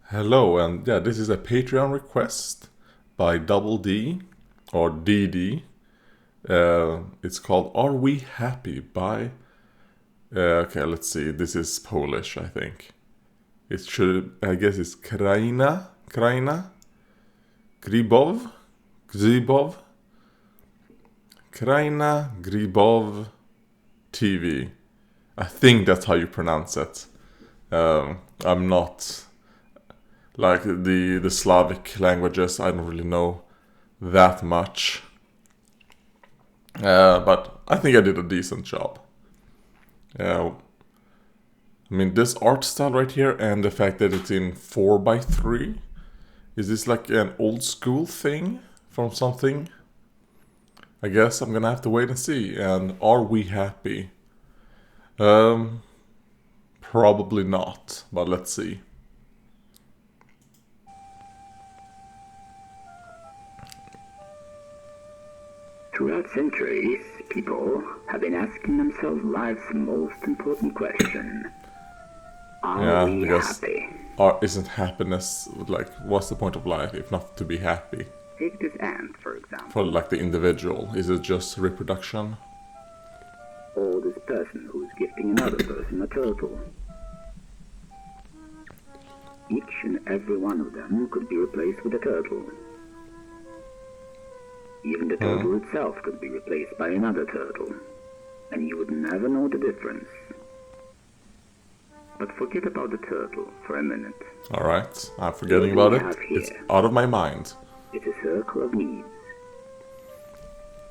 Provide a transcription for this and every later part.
Hello, and yeah, this is a Patreon request by Double D or DD. It's called "Are We Happy?" by. Okay, let's see. This is Polish, I think. It should. I guess it's Kraina, Gribov, Kraina Gribov TV. I think that's how you pronounce it. I'm not like the Slavic languages. I don't really know that much, but I think I did a decent job. I mean, this art style right here and the fact that it's in 4x3. Is this like an old school thing from something? I guess I'm gonna have to wait and see. And are we happy? Um, Probably not, but let's see. Throughout centuries, people have been asking themselves life's most important question. Are we Because happy? isn't happiness like what's the point of life if not to be happy? Take this ant, for example, For like the individual, is it just reproduction? or this person who is gifting another person a turtle. Each and every one of them could be replaced with a turtle. Even the turtle itself could be replaced by another turtle, and you would never know the difference. But forget about the turtle for a minute. Alright, I'm forgetting about it. It's out of my mind. It's a circle of needs.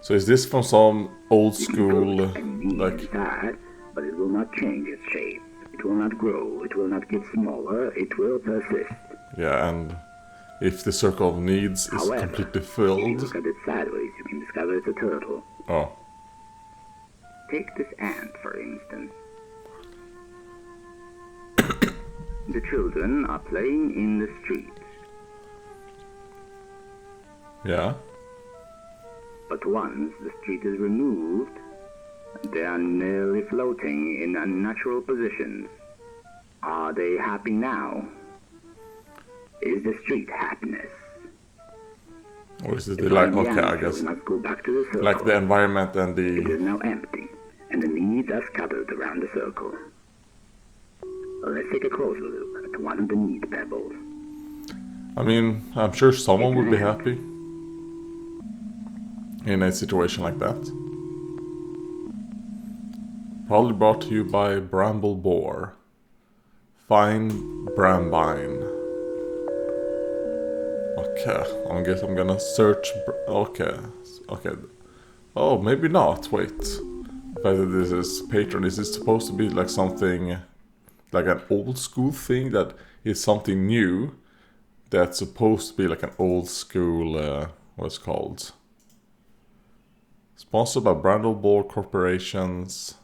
So is this from some old school, And need like, is that, but it will not change its shape. It will not grow. It will not get smaller. It will persist. yeah, and if the circle of needs is However, completely if you filled, look at it sideways, you can discover it's a turtle. oh, Take this ant, for instance. The children are playing in the street, yeah, but once the street is removed, they are merely floating in unnatural positions. Are they happy now? Is the street happiness? or is it like, The okay, I ant guess, must go back to the circle. like the environment and It the, is now empty, and the needs are scattered around the circle. Let's take a closer look at one of the need pebbles. I mean, I'm sure someone would be happy in a situation like that. Probably brought to you by Bramble Boar. Fine Brambine. Okay, I guess I'm gonna search. Okay, okay. Oh, maybe not. Wait. Whether this is patron, is this supposed to be like something, like an old school thing that is something new? That's supposed to be like an old school. What's it called? Sponsored by Bramble Boar Corporations.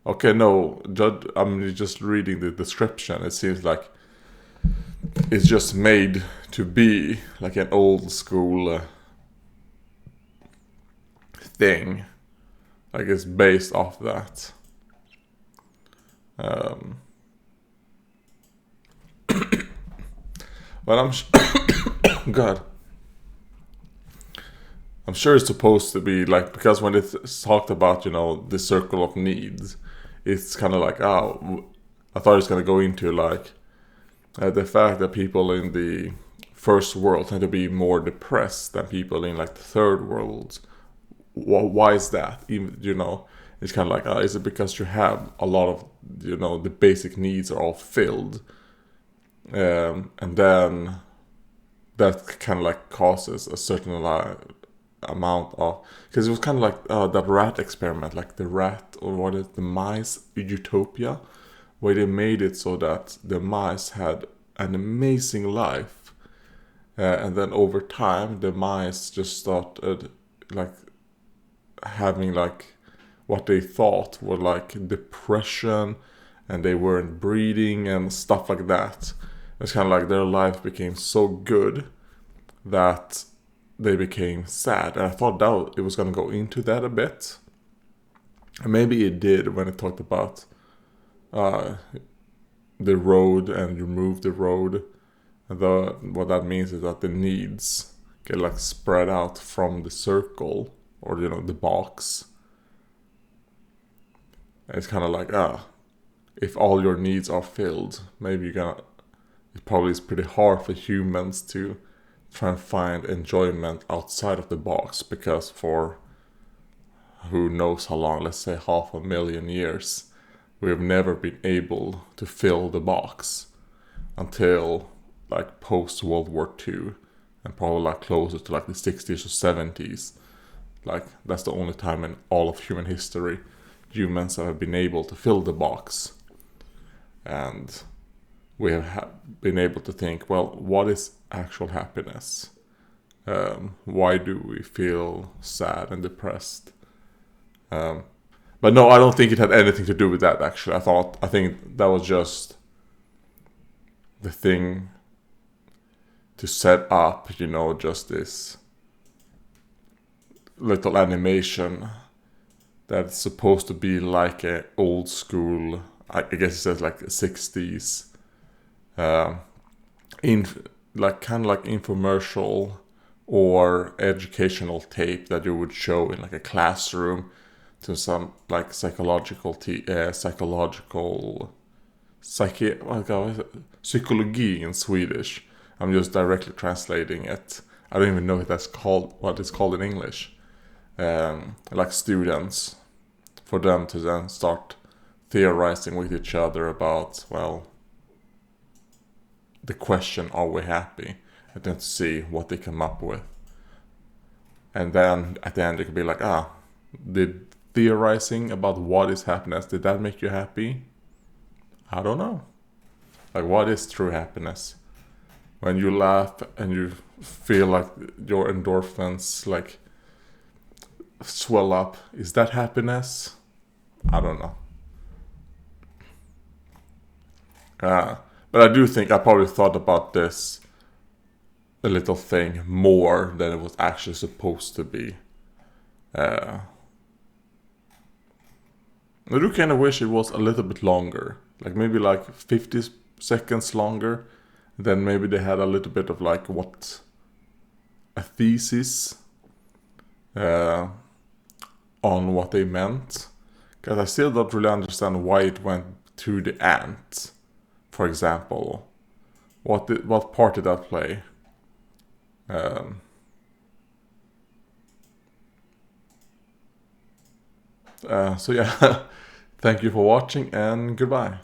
Okay, no, I'm just reading the description. It seems like it's just made to be like an old school thing. Like it's based off that. But God. I'm sure it's supposed to be like, because when it's talked about, the circle of needs, it's kind of like, oh, I thought it's going to go into like the fact that people in the first world tend to be more depressed than people in like the third world. Why is that? Even, it's kind of like, is it because you have a lot of, the basic needs are all filled, and then that kind of like causes a certain amount of, because it was kind of like that rat experiment, like the rat, or what is the mice utopia, where they made it so that the mice had an amazing life, and then over time the mice just started like having like what they thought were like depression, and they weren't breeding and stuff like that. It's kind of like their life became so good that they became sad. And I thought that it was going to go into that a bit. And maybe it did when it talked about the road and you move the road, what that means is that the needs get like spread out from the circle, or the box. And it's kind of like, if all your needs are filled, maybe it probably is pretty hard for humans to try and find enjoyment outside of the box, because for who knows how long, let's say 500,000 years, we have never been able to fill the box until like post World War II, and probably like closer to like the 60s or 70s. Like that's the only time in all of human history humans have been able to fill the box. And we have been able to think, well, what is actual happiness? Why do we feel sad and depressed? But no, I don't think it had anything to do with that, actually. I think that was just the thing to set up, just this little animation that's supposed to be like a old school, I guess it says like 60s, like kind of like infomercial or educational tape that you would show in like a classroom to some like psychology in Swedish. I'm just directly translating it. I don't even know what it's called in English. Like students, for them to then start theorizing with each other about, well, the question, are we happy? And then to see what they come up with. And then at the end it could be like, did theorizing about what is happiness, did that make you happy? I don't know. Like, what is true happiness? When you laugh and you feel like your endorphins like swell up, is that happiness? I don't know. But I do think I probably thought about this a little thing more than it was actually supposed to be. I do kind of wish it was a little bit longer, like maybe like 50 seconds longer. Then maybe they had a little bit of like what a thesis on what they meant, because I still don't really understand why it went to the ant, for example. What part did that play? So yeah, thank you for watching and goodbye.